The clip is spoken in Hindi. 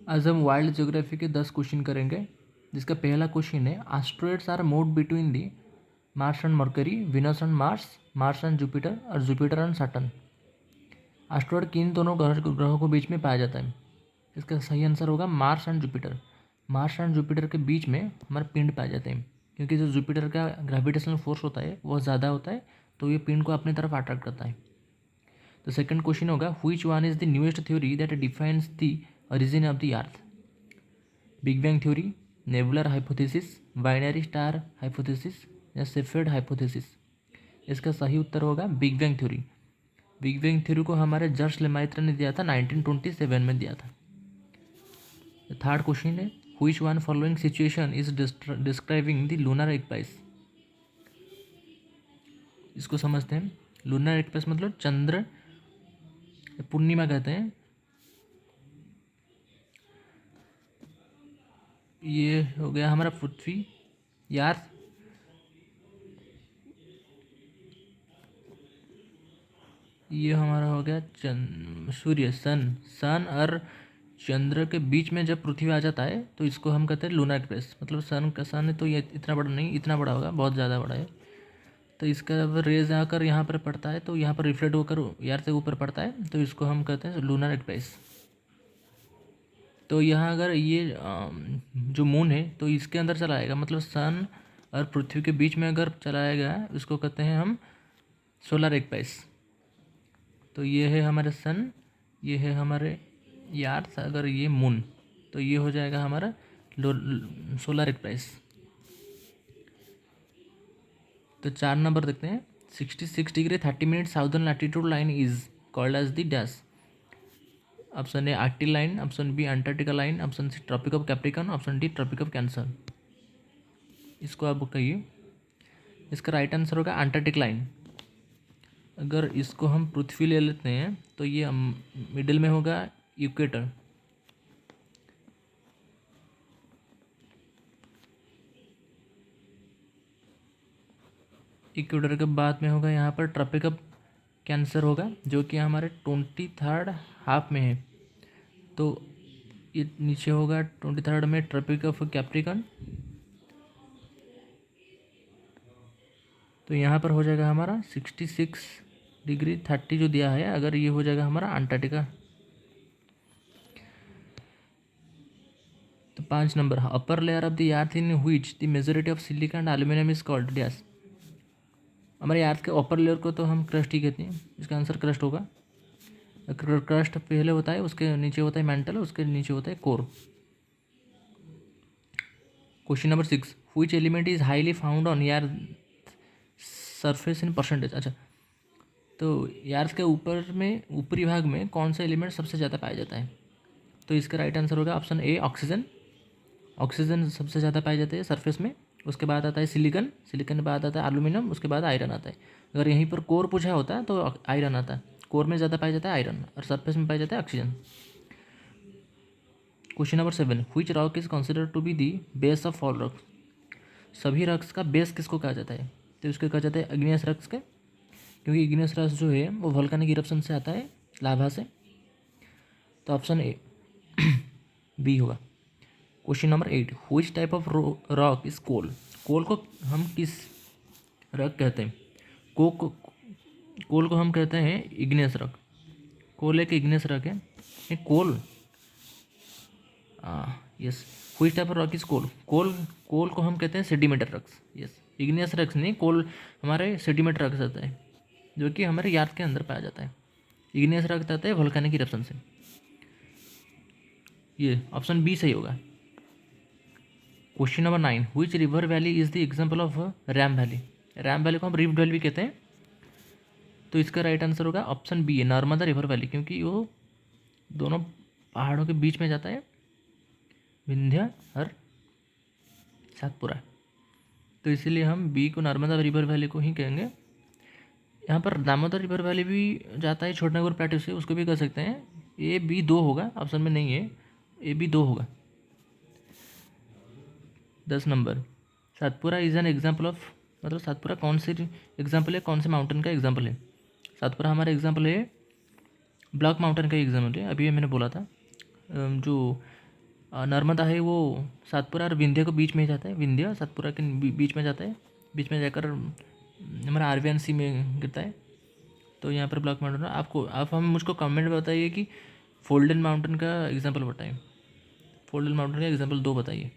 आज हम वाइल्ड ज्योग्राफी के 10 क्वेश्चन करेंगे, जिसका पहला क्वेश्चन है asteroids are moved between the Mars and Mercury, Venus and Mars, Mars and Jupiter और जुपिटर एंड सैटर्न। एस्ट्रॉयड किन दोनों ग्रहों के बीच में पाया जाता है? इसका सही आंसर होगा Mars and Jupiter. Mars and Jupiter के बीच में हमारे पिंड पाए जाते हैं, क्योंकि जो जुपिटर का ग्रेविटेशनल फोर्स होता है वो ज़्यादा होता है, तो ये पिंड को अपनी तरफ अट्रैक्ट करता है। तो सेकंड क्वेश्चन होगा which one is the newest theory that defines the origin of the earth? Big bang theory, nebular hypothesis, binary star hypothesis या सेफर्ड हाइपोथेसिस। इसका सही उत्तर होगा big bang theory. Big bang theory को हमारे जर्स लेमाइत्र ने दिया था 1927 में दिया था। थर्ड क्वेश्चन है which one following situation is describing the lunar Eclipse? इसको समझते हैं। लूनर इक्लिप्स मतलब चंद्र पूर्णिमा कहते हैं। ये हो गया हमारा पृथ्वी यार, ये हमारा हो गया सूर्य सन और चंद्र के बीच में जब पृथ्वी आ जाता है तो इसको हम कहते हैं लूनर इक्लिप्स। मतलब सन है तो ये इतना बड़ा नहीं, इतना बड़ा होगा, बहुत ज़्यादा बड़ा है। तो इसका रेज आकर यहाँ पर पड़ता है तो यहाँ पर रिफ्लेक्ट होकर यार से ऊपर पड़ता है, तो इसको हम कहते हैं लूनर इक्लिप्स। तो यहाँ अगर ये जो मून है तो इसके अंदर चला आएगा, मतलब सन और पृथ्वी के बीच में अगर चला आएगा उसको कहते हैं हम सोलर इक्लिप्स। तो ये है हमारे सन, ये है हमारे यार्थ, अगर ये मून तो ये हो जाएगा हमारा सोलर इक्लिप्स। तो 4 नंबर देखते हैं। 66 degree 30 minute southern latitude line is called as the dash. Option A Arctic line, option B Antarctica line, option C tropic of Capricorn, option D tropic of Cancer. इसको आप कहिए। इसका राइट आंसर होगा अंटार्कटिक लाइन। अगर इसको हम पृथ्वी ले लेते हैं तो ये मिडिल में होगा इक्वेटर। इक्वेटर के बाद में होगा यहाँ पर ट्रॉपिक ऑफ कैंसर होगा, जो कि हमारे 23rd हाफ में है। तो ये नीचे होगा 23rd में ट्रॉपिक ऑफ कैप्रिकॉर्न। तो यहाँ पर हो जाएगा हमारा 66 डिग्री 30 जो दिया है, अगर ये हो जाएगा हमारा अंटार्कटिका। तो 5 number upper layer of the earth in which the majority of silicon and aluminium is called dash. हमारे अर्थ के अपर लेयर को तो हम क्रस्ट ही कहते हैं, इसका आंसर क्रस्ट होगा। क्रस्ट पहले होता है, उसके नीचे होता है मेंटल, उसके नीचे होता है core. Question number 6 which element is highly found on यार सरफेस इन परसेंटेज। अच्छा, तो यार्थ के ऊपर में ऊपरी भाग में कौन सा एलिमेंट सबसे ज़्यादा पाया जाता है? तो इसका राइट आंसर होगा ऑप्शन ए ऑक्सीजन। ऑक्सीजन सबसे ज़्यादा पाए जाते हैं सरफेस में। उसके बाद आता है सिलिकन, सिलिकन के बाद आता है एल्यूमिनियम, उसके बाद आयरन आता है। अगर यहीं पर कोर पूछा होता है तो आयरन आता है। कोर में ज़्यादा पाया जाता है आयरन और सरफेस में पाया जाता है oxygen. Question number 7 which rock is considered to be the base of all rocks. सभी रॉक्स का बेस किसको कहा जाता है? तो इसको कहा जाता है इग्नियस रॉक्स के, क्योंकि इग्नियस रॉक्स जो है वो वोल्केनिक इरप्शन से आता है, लावा से। तो ऑप्शन ए बी होगा। Question number 8 which type of rock is coal. Coal को हम किस रॉक कहते हैं? कोल को हम कहते हैं इग्नियस रॉक। कोल एक इग्नियस रॉक है। ये coal yes. Which type of rock is coal. Coal को हम कहते हैं sedimental rocks. Yes, igneous rocks नहीं, कोल हमारे सेडिमेंटल रॉक्स आता है, जो कि हमारे यार्थ के अंदर पाया जाता है। इग्नियस रॉक आता है वोल्केनिक इरप्शन से। ये ऑप्शन बी सही होगा। Question number 9 which river valley is the example of RAM valley. RAM valley को हम रिफ्ट वैली भी कहते हैं। तो इसका राइट आंसर होगा ऑप्शन बी है नर्मदा रिवर वैली, क्योंकि वो दोनों पहाड़ों के बीच में जाता है, विंध्य और सातपुरा। तो इसीलिए हम बी को नर्मदा रिवर वैली को ही कहेंगे। यहाँ पर दामोदर रिवर वैली भी जाता है छोटनागपुर प्लेटू से, उसको भी कह सकते हैं। ए बी 2 होगा, ऑप्शन में नहीं है, ए बी 2 होगा। 10 number Satpura is an example of, मतलब सातपुरा कौन से एग्जाम्पल है, कौन से माउंटेन का एग्जाम्पल है? सातपुरा हमारा एग्जाम्पल है ब्लॉक माउंटेन का एग्जाम्पल है। अभी मैंने बोला था जो नर्मदा है वो सातपुरा और विंध्य को बीच में ही जाता है, विंध्य सातपुरा के बीच में जाता है, बीच में जाकर हमारा आरवीएन सी में गिरता है। तो यहाँ पर ब्लॉक माउंटेन आपको आप हम मुझको कमेंट में बताइए कि फोल्डन माउंटेन का एग्जांपल बताएं, फोल्डन माउंटेन का एग्जांपल 2 बताइए।